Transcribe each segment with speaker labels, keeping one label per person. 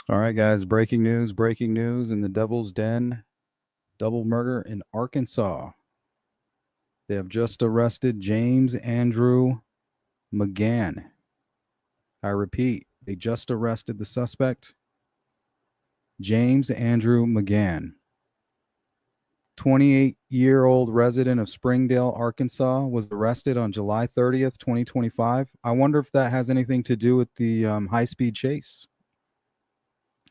Speaker 1: All right, guys, breaking news in the Devil's Den. Double murder in Arkansas. They have just arrested James Andrew McGann. I repeat, they just arrested the suspect, James Andrew McGann. 28-year-old resident of Springdale, Arkansas, was arrested on July 30th, 2025. I wonder if that has anything to do with the high-speed chase.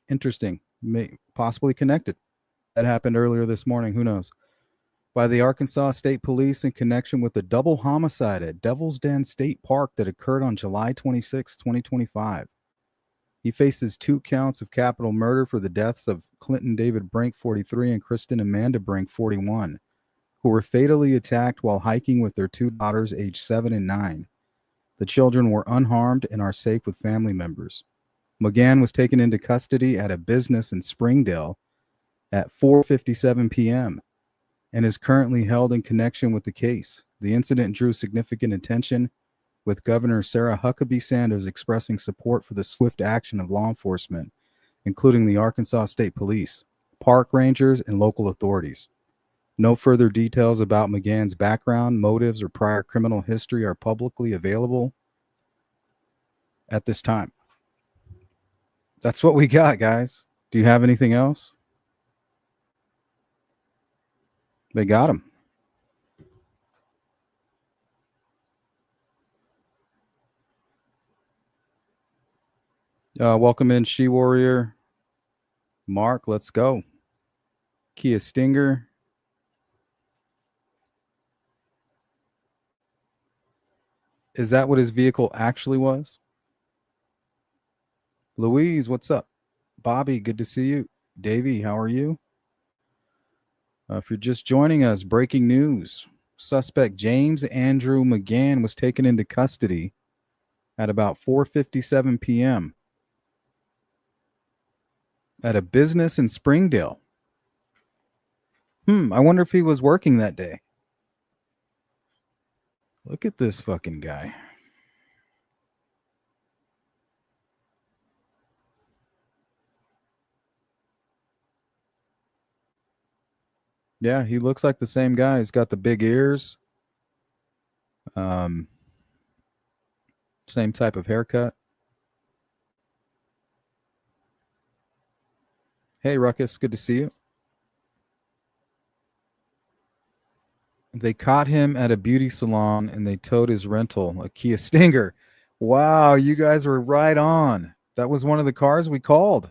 Speaker 1: Interesting. Possibly connected. That happened earlier this morning. Who knows? By the Arkansas State Police in connection with a double homicide at Devil's Den State Park that occurred on July 26, 2025. He faces 2 counts of capital murder for the deaths of Clinton David Brink, 43, and Cristen Amanda Brink, 41, who were fatally attacked while hiking with their 2 daughters aged 7 and 9. The children were unharmed and are safe with family members. McGann was taken into custody at a business in Springdale at 4:57 p.m. and is currently held in connection with the case. The incident drew significant attention, with Governor Sarah Huckabee Sanders expressing support for the swift action of law enforcement, including the Arkansas State Police, park rangers, and local authorities. No further details about McGann's background, motives, or prior criminal history are publicly available at this time. That's what we got, guys. Do you have anything else? They got him. Welcome in, She Warrior. Mark, let's go. Kia Stinger. Is that what his vehicle actually was? Louise, what's up? Bobby, good to see you. Davey, how are you? If you're just joining us, breaking news. Suspect James Andrew McGann was taken into custody at about 4:57 p.m. at a business in Springdale. I wonder if he was working that day. Look at this fucking guy. Yeah, he looks like the same guy. He's got the big ears. Same type of haircut. Hey, Ruckus, good to see you. They caught him at a beauty salon and they towed his rental, a Kia Stinger. Wow, you guys were right on. That was one of the cars we called.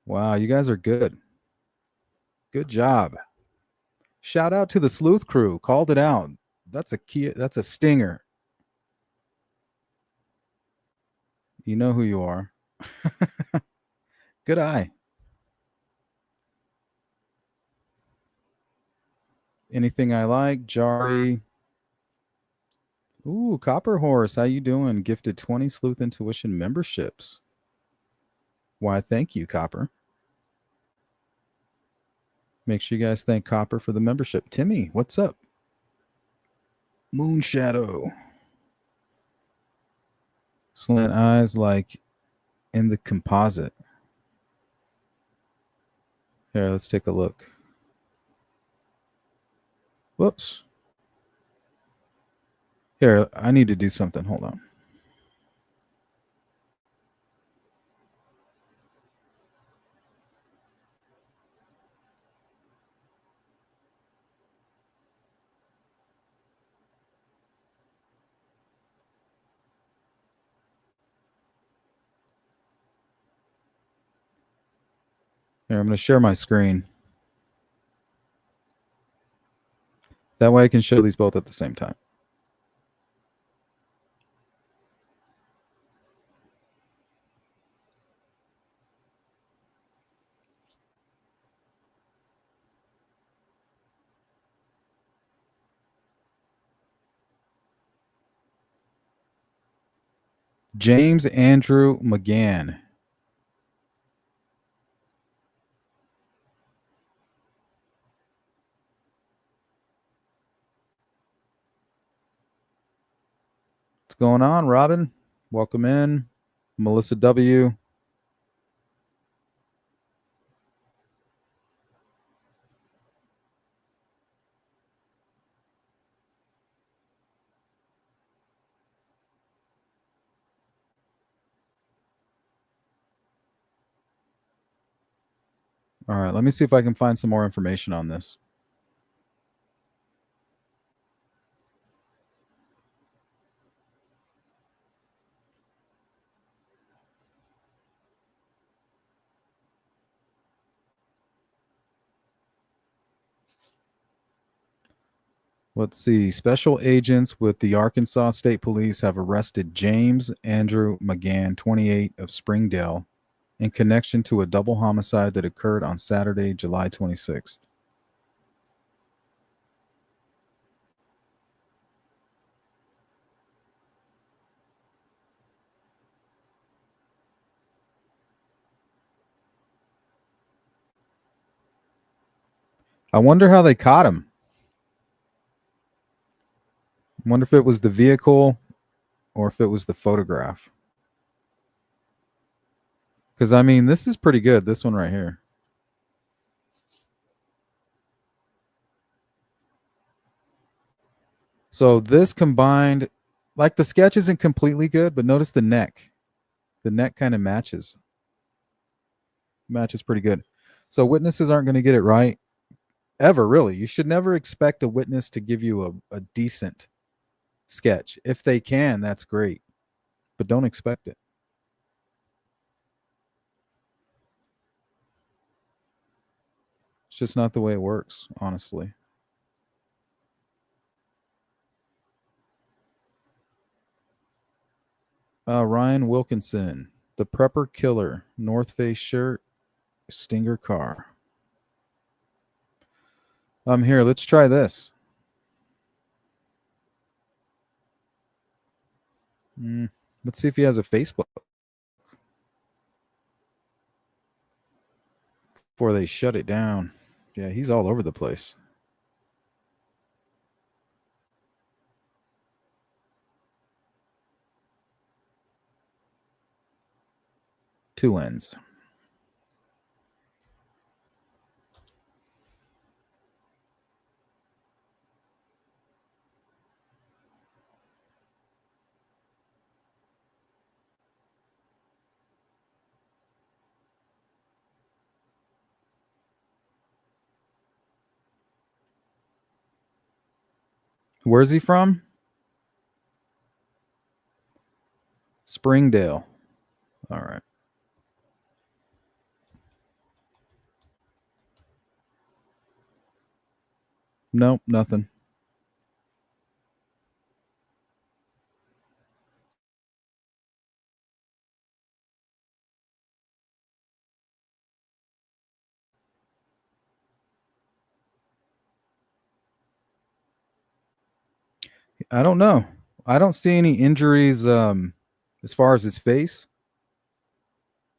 Speaker 1: Wow, you guys are good. Good job. Shout out to the sleuth crew. Called it out. That's a Kia, that's a Stinger. You know who you are. Good eye. Anything I like, Jari. Ooh, Copper Horse, how you doing? Gifted 20 Sleuth Intuition memberships. Why, thank you, Copper. Make sure you guys thank Copper for the membership. Timmy, what's up? Moon Shadow. Slant eyes like in the composite. Here, let's take a look. Whoops. Here, I need to do something. Hold on. Here, I'm going to share my screen. That way I can show these both at the same time. James Andrew McGann. What's going on, Robin? Welcome in. Melissa W. All right, let me see if I can find some more information on this. Let's see. Special agents with the Arkansas State Police have arrested James Andrew McGann, 28, of Springdale, in connection to a double homicide that occurred on Saturday, July 26th. I wonder how they caught him. I wonder if it was the vehicle or if it was the photograph. Because, I mean, this is pretty good, this one right here. So this combined, like the sketch isn't completely good, but notice the neck. The neck kind of matches. Matches pretty good. So witnesses aren't going to get it right ever, really. You should never expect a witness to give you a decent sketch. If they can, that's great. But don't expect it. It's just not the way it works, honestly. Ryan Wilkinson, the prepper killer, North Face shirt, Stinger car. Here, let's try this. Let's see if he has a Facebook before they shut it down. Yeah, he's all over the place. Two ends. Where's he from? Springdale. All right. Nope, nothing. I don't know. I don't see any injuries as far as his face.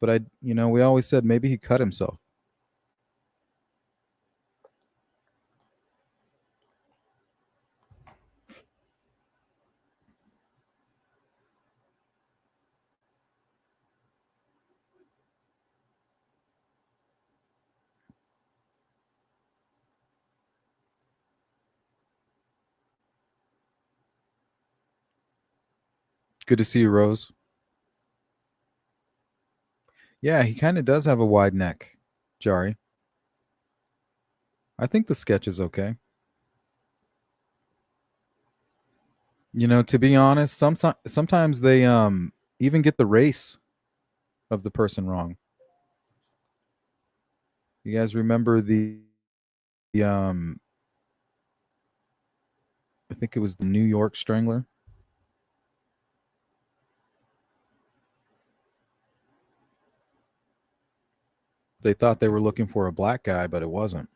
Speaker 1: But we always said maybe he cut himself. Good to see you, Rose. Yeah, he kind of does have a wide neck, Jari. I think the sketch is okay. To be honest, sometimes they even get the race of the person wrong. You guys remember the I think it was the New York Strangler? They thought they were looking for a black guy, but it wasn't.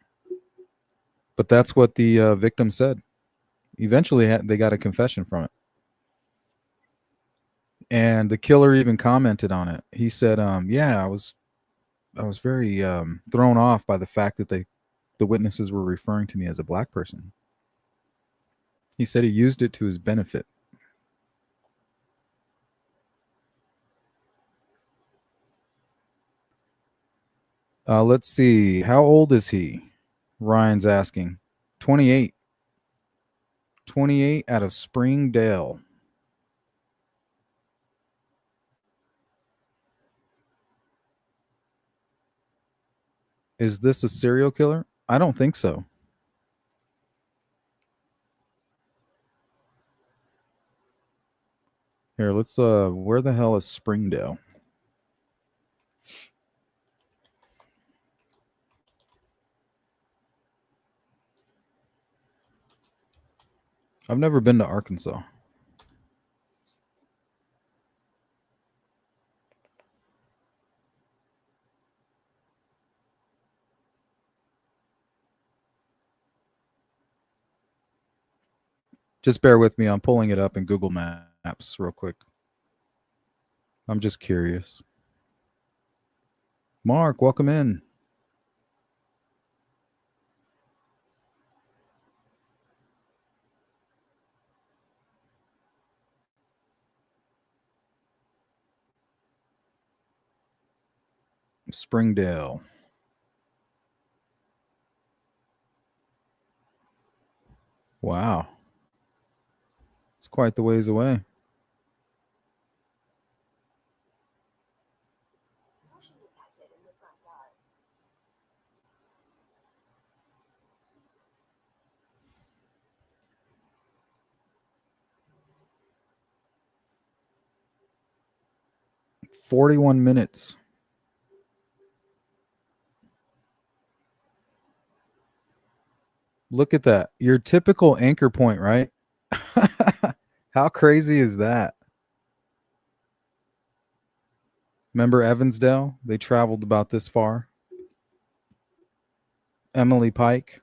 Speaker 1: But that's what the victim said. Eventually, they got a confession from it. And the killer even commented on it. He said, "Yeah, I was very thrown off by the fact that the witnesses were referring to me as a black person." He said he used it to his benefit. Let's see. How old is he? Ryan's asking. 28. 28 out of Springdale. Is this a serial killer? I don't think so. Here, let's where the hell is Springdale? I've never been to Arkansas. Just bear with me. I'm pulling it up in Google Maps real quick. I'm just curious. Mark, welcome in. Springdale. Wow. It's quite the ways away. "41 minutes." Look at that. Your typical anchor point, right? How crazy is that? Remember Evansdale? They traveled about this far. Emily Pike,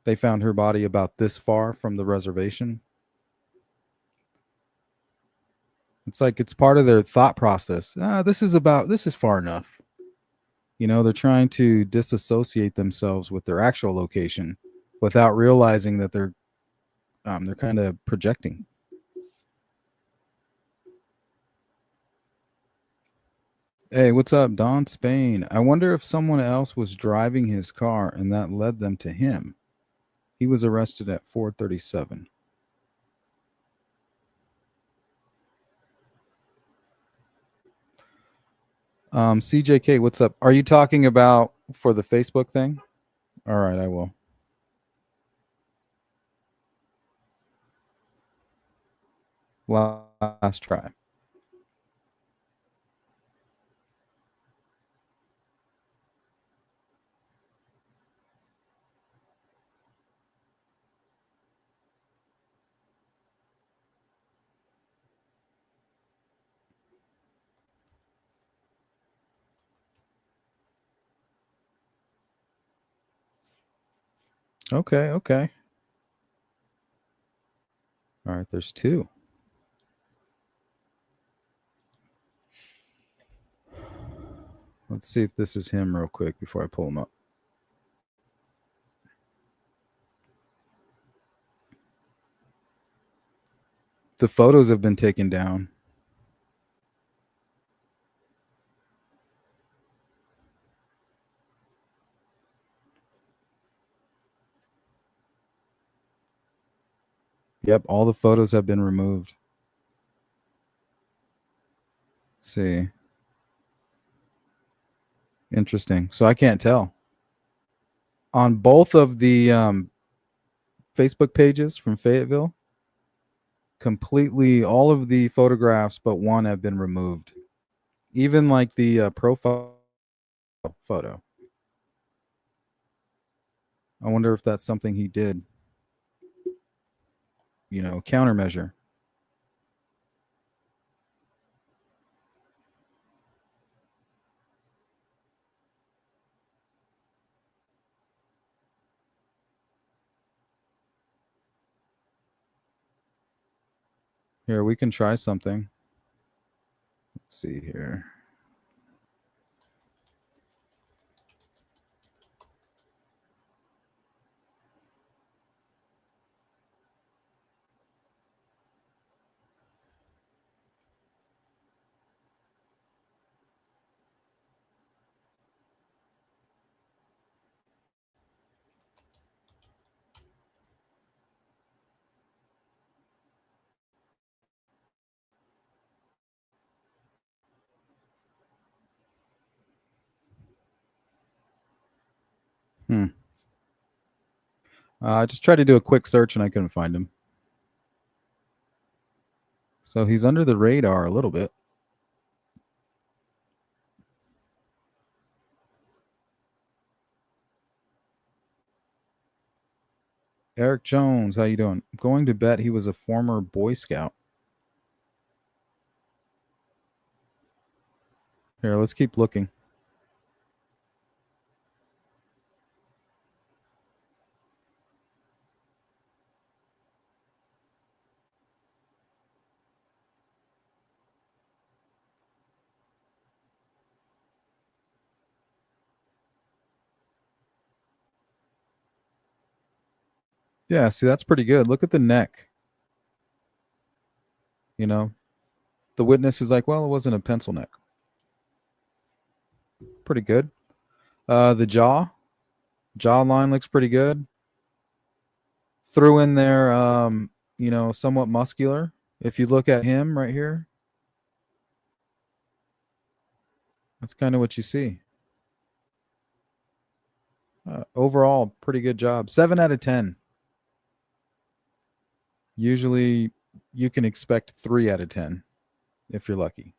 Speaker 1: they found her body about this far from the reservation. It's like it's part of their thought process. This is far enough. They're trying to disassociate themselves with their actual location without realizing that they're kind of projecting. Hey, what's up, Don Spain? I wonder if someone else was driving his car and that led them to him. He was arrested at 4:37. CJK, what's up? Are you talking about for the Facebook thing? All right, I will. Last try. Okay, okay. All right, there's two. Let's see if this is him real quick before I pull him up. The photos have been taken down. Yep, all the photos have been removed. Let's see. Interesting. So I can't tell. On both of the Facebook pages from Fayetteville, completely all of the photographs but one have been removed. Even like the profile photo. I wonder if that's something he did. You know, countermeasure. Here, we can try something. Let's see here. I just tried to do a quick search and I couldn't find him. So he's under the radar a little bit. Eric Jones, how you doing? I'm going to bet he was a former Boy Scout. Here, let's keep looking. Yeah, see, that's pretty good. Look at the neck. You know, the witness is like, well, it wasn't a pencil neck. Pretty good. The jawline looks pretty good. Threw in there, you know, somewhat muscular. If you look at him right here, that's kind of what you see. Overall, pretty good job. 7 out of 10. Usually, you can expect 3 out of 10 if you're lucky.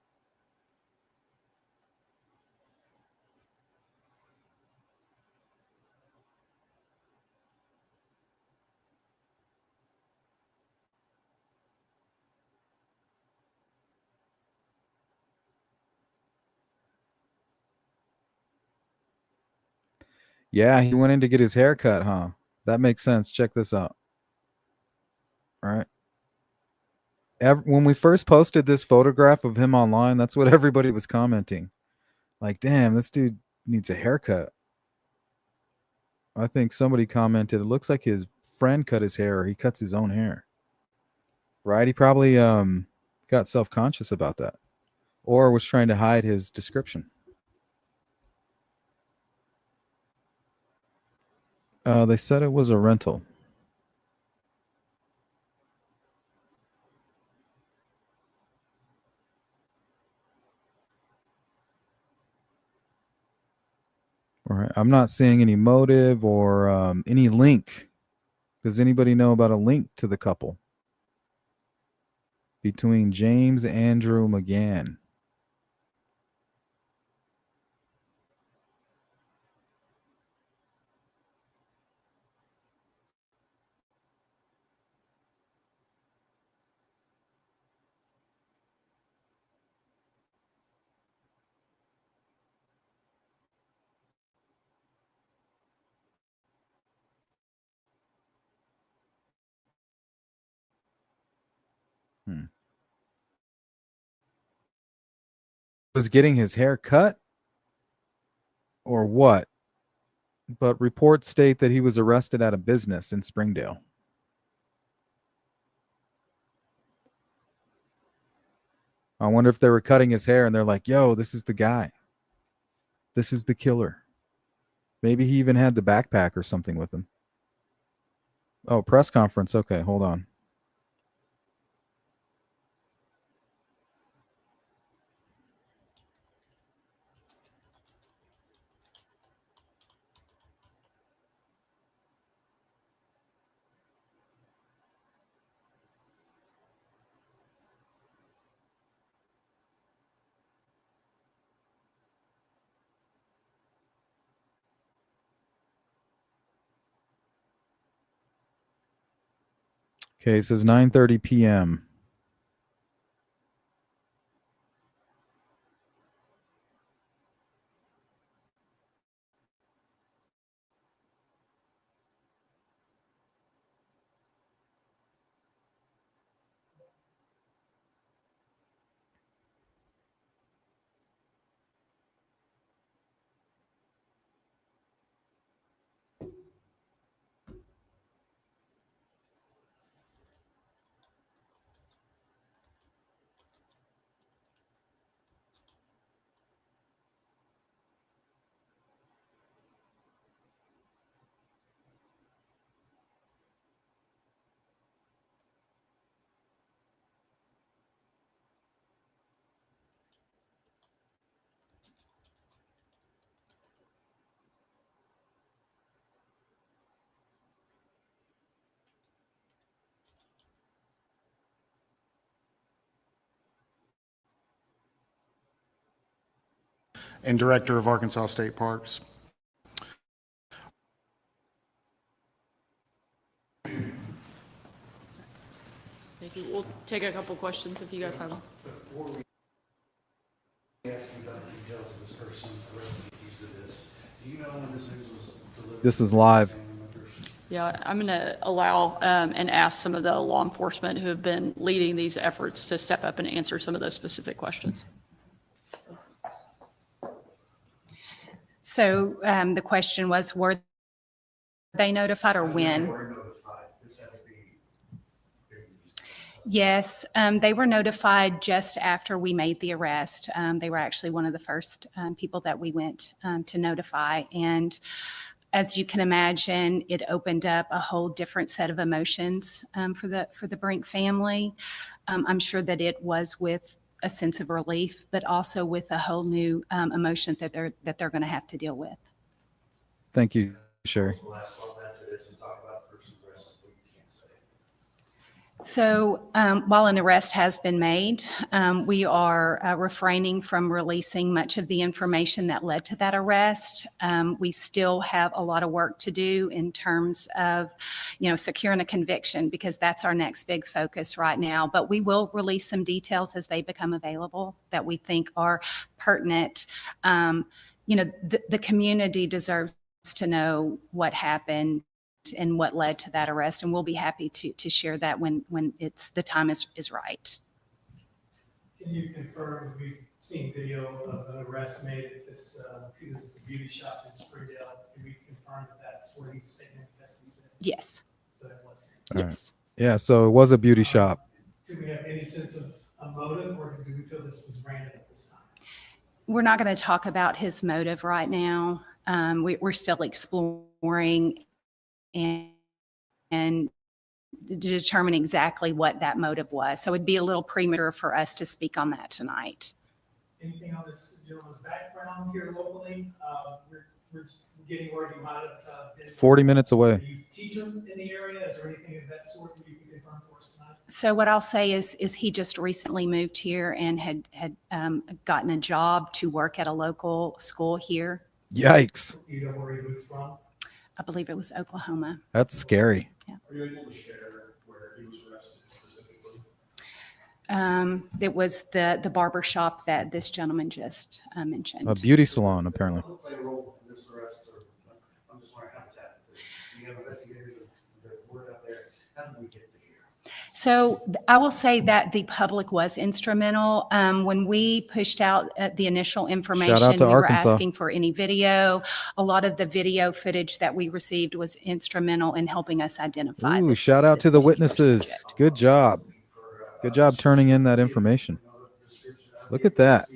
Speaker 1: Yeah, he went in to get his hair cut, huh? That makes sense. Check this out. All right. When we first posted this photograph of him online, that's what everybody was commenting. Like, damn, this dude needs a haircut. I think somebody commented, it looks like his friend cut his hair or he cuts his own hair. Right? He probably got self-conscious about that or was trying to hide his description. They said it was a rental. All right. I'm not seeing any motive or any link. Does anybody know about a link to the couple? between James Andrew McGann. Was getting his hair cut or what? But reports state that he was arrested at a business in Springdale. I wonder if they were cutting his hair and they're like, yo, this is the guy. This is the killer. Maybe he even had the backpack or something with him. Oh, press conference. Okay, hold on. Okay, it says 9:30 p.m.
Speaker 2: And Director of Arkansas State Parks.
Speaker 3: Thank you. We'll take a couple questions if you guys have them.
Speaker 4: Before we ask you about the details of this person arrested accused of this, do you know when this news was delivered?
Speaker 1: This is live.
Speaker 3: Yeah, I'm going to allow and ask some of the law enforcement who have been leading these efforts to step up and answer some of those specific questions.
Speaker 5: So the question was, were they notified or when?
Speaker 4: They were notified. This had to be.
Speaker 5: Yes, they were notified just after we made the arrest. They were actually one of the first people that we went to notify. And as you can imagine, it opened up a whole different set of emotions for the Brink family. I'm sure that it was with a sense of relief, but also with a whole new emotion that they're going to have to deal with.
Speaker 1: Thank you, Sherry.
Speaker 4: We'll ask all that to this and talk about the person arrested, but you can't say.
Speaker 5: So while an arrest has been made, we are refraining from releasing much of the information that led to that arrest. We still have a lot of work to do in terms of, securing a conviction, because that's our next big focus right now. But we will release some details as they become available that we think are pertinent. The community deserves to know what happened and what led to that arrest, and we'll be happy to share that when the time is right.
Speaker 6: Can you confirm, we've seen video of an arrest made at this beauty shop in Springdale. Can we confirm that that's where he was taking custody?
Speaker 5: Yes.
Speaker 6: So that was
Speaker 1: All
Speaker 5: Yes.
Speaker 1: right. Yeah, so it was a beauty shop.
Speaker 6: Do we have any sense of a motive, or do we feel this was random at this time?
Speaker 5: We're not going to talk about his motive right now. We're still exploring and to determine exactly what that motive was. So it'd be a little premature for us to speak on that tonight.
Speaker 6: Anything on this gentleman's background here locally? We're getting where he might have been.
Speaker 1: 40 minutes away.
Speaker 6: A youth teacher in the area. Is there anything of that sort that you can confirm for us tonight?
Speaker 5: So what I'll say is he just recently moved here and had gotten a job to work at a local school here.
Speaker 1: Yikes.
Speaker 6: Do you know where he moved from?
Speaker 5: I believe it was Oklahoma.
Speaker 1: That's scary.
Speaker 6: Are you able to share where he was arrested specifically?
Speaker 5: It was the barber shop that this gentleman just mentioned.
Speaker 1: A beauty salon, apparently.
Speaker 4: Who played a role in this arrest, or I'm just wondering how this happened. Do you have investigators that word out there? How did we get to here?
Speaker 5: So I will say that the public was instrumental. When we pushed out the initial information,
Speaker 1: to
Speaker 5: we were
Speaker 1: Arkansas.
Speaker 5: asking for any video. A lot of the video footage that we received was instrumental in helping us identify.
Speaker 1: Ooh,
Speaker 5: this-
Speaker 1: shout out
Speaker 5: this
Speaker 1: to the
Speaker 5: particular
Speaker 1: witnesses.
Speaker 5: subject.
Speaker 1: Good job. Good job turning in that information. Look at that.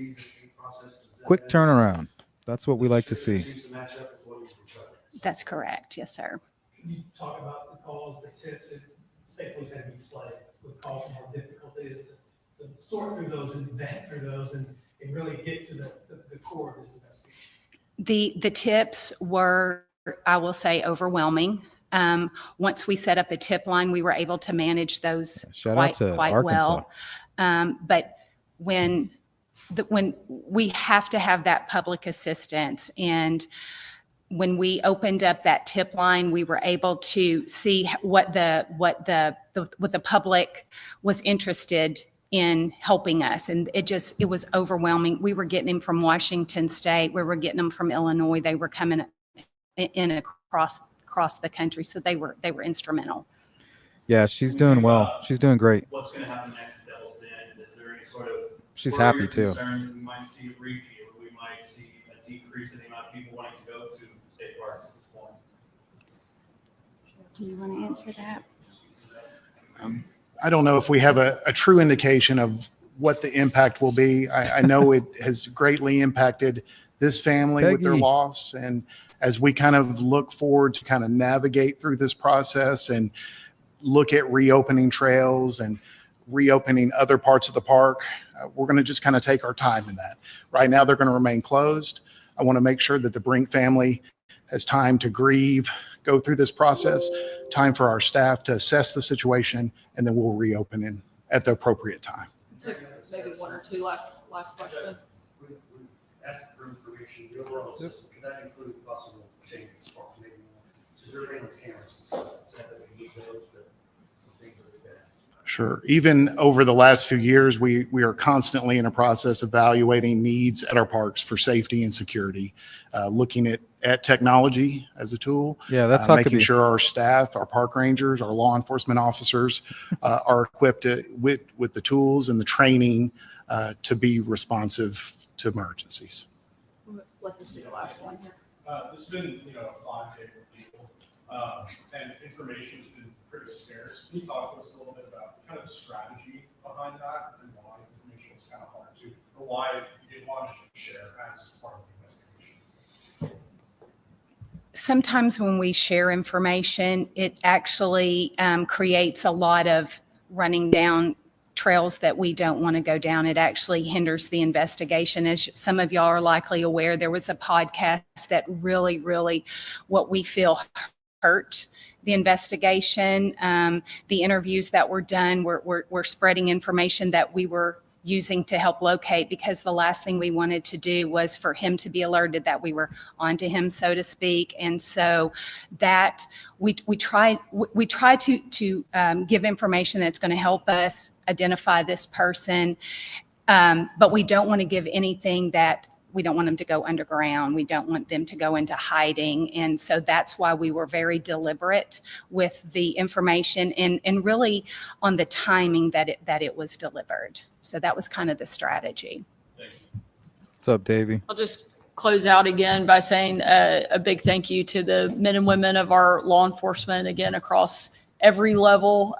Speaker 1: Quick turnaround. That's what we like to see.
Speaker 4: Seems to match up with what he's reported.
Speaker 5: That's correct. Yes, sir.
Speaker 6: Can you talk about the calls, the tips, and state police had you flag with calls and how difficult it is to sort through those and vet through those and really get to the core of this investigation?
Speaker 5: The tips were, I will say, overwhelming. Once we set up a tip line, we were able to manage those
Speaker 1: Shout out to
Speaker 5: quite
Speaker 1: Arkansas.
Speaker 5: well. But when we have to have that public assistance, and when we opened up that tip line, we were able to see what the public was interested in helping us, and it was overwhelming. We were getting them from Washington State, we were getting them from Illinois. They were coming in across the country, so they were instrumental.
Speaker 1: Yeah, she's doing well. She's doing great.
Speaker 7: What's going to happen next at Devil's Den? Is there any sort of
Speaker 1: She's
Speaker 7: worry
Speaker 1: happy
Speaker 7: or
Speaker 1: too.
Speaker 7: concern that we might see a repeat, or we might see a decrease in the amount of people wanting to go to state parks at this point?
Speaker 5: Do you want to answer that?
Speaker 2: I don't know if we have a true indication of what the impact will be. I know it has greatly impacted this family with their
Speaker 1: Peggy.
Speaker 2: loss. And as we kind of look forward to kind of navigate through this process and look at reopening trails and reopening other parts of the park, we're going to just kind of take our time in that. Right now, they're going to remain closed. I want to make sure that the Brink family has time to grieve, go through this process, time for our staff to assess the situation, and then we'll reopen at the appropriate time.
Speaker 3: Maybe one or two last questions.
Speaker 4: We asked for information, the overall system, could that include possible changes, or maybe more? So there are surveillance cameras and stuff, said that we need those, but things that we've been.
Speaker 2: Sure. Even over the last few years, we are constantly in a process evaluating needs at our parks for safety and security, looking at technology as a tool.
Speaker 1: Yeah, that's
Speaker 2: making
Speaker 1: Huckabee.
Speaker 2: sure our staff, our park rangers, our law enforcement officers are equipped with the tools and the training to be responsive to emergencies.
Speaker 3: Let this be the last one here.
Speaker 6: This has been, a 5-day deal, and information's been pretty scarce. Can you talk to us a little bit about kind of the strategy behind that and why information was kind of hard to, or why you didn't want to share as part of the investigation?
Speaker 5: Sometimes when we share information, it actually creates a lot of running down trails that we don't want to go down. It actually hinders the investigation. As some of y'all are likely aware, there was a podcast that really, what we feel hurt the investigation. The interviews that were done were spreading information that we were using to help locate, because the last thing we wanted to do was for him to be alerted that we were onto him, so to speak. And so that we try to give information that's going to help us identify this person, but we don't want to give anything that we don't want them to go underground. We don't want them to go into hiding. And so that's why we were very deliberate with the information and really on the timing that it was delivered. So that was kind of the strategy.
Speaker 1: What's up, Davey?
Speaker 3: I'll just close out again by saying a big thank you to the men and women of our law enforcement, again, across every level,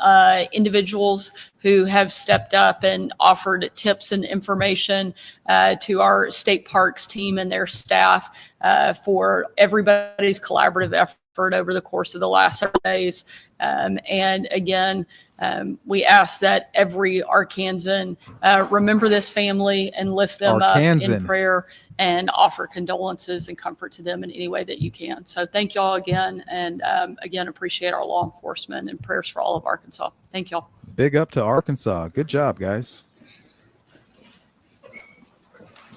Speaker 3: individuals who have stepped up and offered tips and information to our state parks team and their staff for everybody's collaborative effort over the course of the last several days. And again, we ask that every Arkansan remember this family and lift them up in
Speaker 1: Arkansan.
Speaker 3: prayer and offer condolences and comfort to them in any way that you can. So thank y'all again. And again, appreciate our law enforcement and prayers for all of Arkansas. Thank y'all.
Speaker 1: Big up to Arkansas. Good job, guys.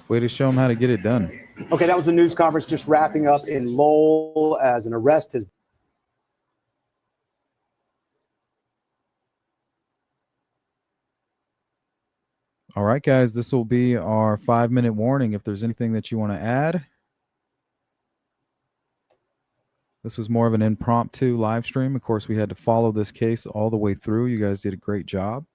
Speaker 1: Way to show them how to get it done.
Speaker 8: Okay, that was the news conference just wrapping up in Lowell as an arrest has.
Speaker 1: All right, guys, this will be our 5-minute warning. If there's anything that you want to add. This was more of an impromptu live stream. Of course, we had to follow this case all the way through. You guys did a great job.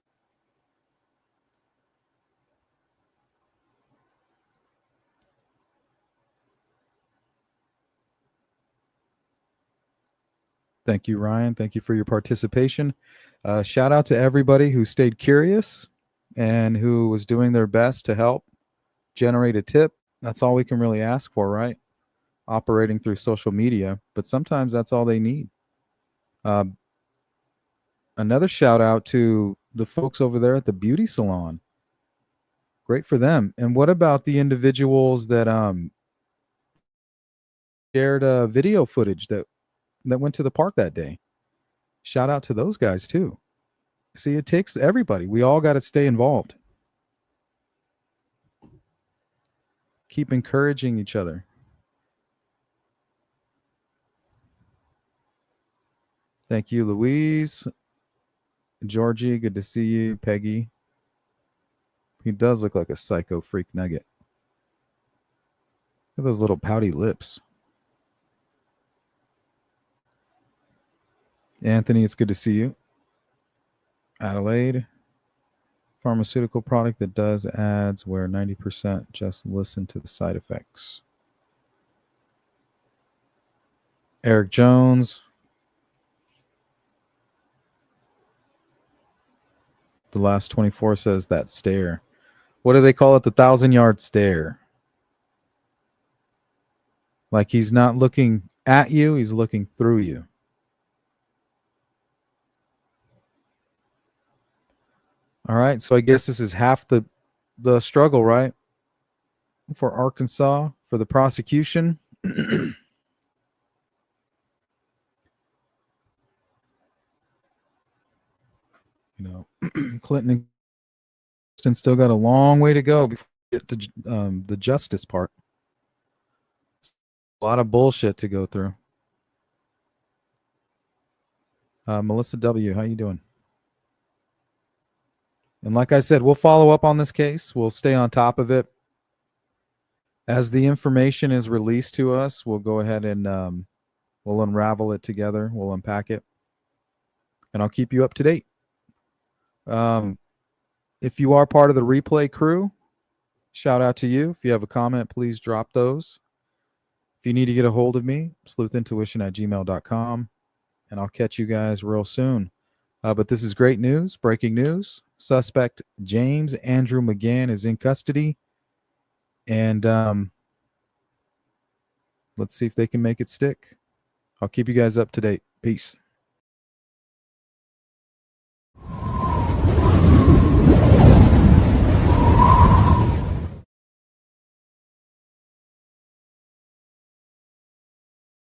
Speaker 1: Thank you, Ryan. Thank you for your participation. Shout out to everybody who stayed curious and who was doing their best to help generate a tip. That's all we can really ask for, right? Operating through social media, but sometimes that's all they need. Another shout out to the folks over there at the beauty salon. Great for them. And what about the individuals that shared video footage that went to the park that day? Shout out to those guys too. See, it takes everybody. We all got to stay involved. Keep encouraging each other. Thank you, Louise. Georgie, good to see you. Peggy. He does look like a psycho freak nugget. Look at those little pouty lips. Anthony, it's good to see you. Adelaide. Pharmaceutical product that does ads where 90% just listen to the side effects. Eric Jones. The last 24 says that stare. What do they call it? The 1,000-yard stare. Like he's not looking at you, he's looking through you. All right, so I guess this is half the struggle, right? For Arkansas, for the prosecution. You know, Clinton and Cristen still got a long way to go before we get to the justice part. A lot of bullshit to go through. Melissa W., how you doing? And like I said, we'll follow up on this case. We'll stay on top of it. As the information is released to us, we'll go ahead and we'll unravel it together. We'll unpack it. And I'll keep you up to date. If you are part of the replay crew, shout out to you. If you have a comment, please drop those. If you need to get a hold of me, sleuthintuition@gmail.com. And I'll catch you guys real soon. But this is great news, breaking news. Suspect James Andrew McGann is in custody. And let's see if they can make it stick. I'll keep you guys up to date. Peace.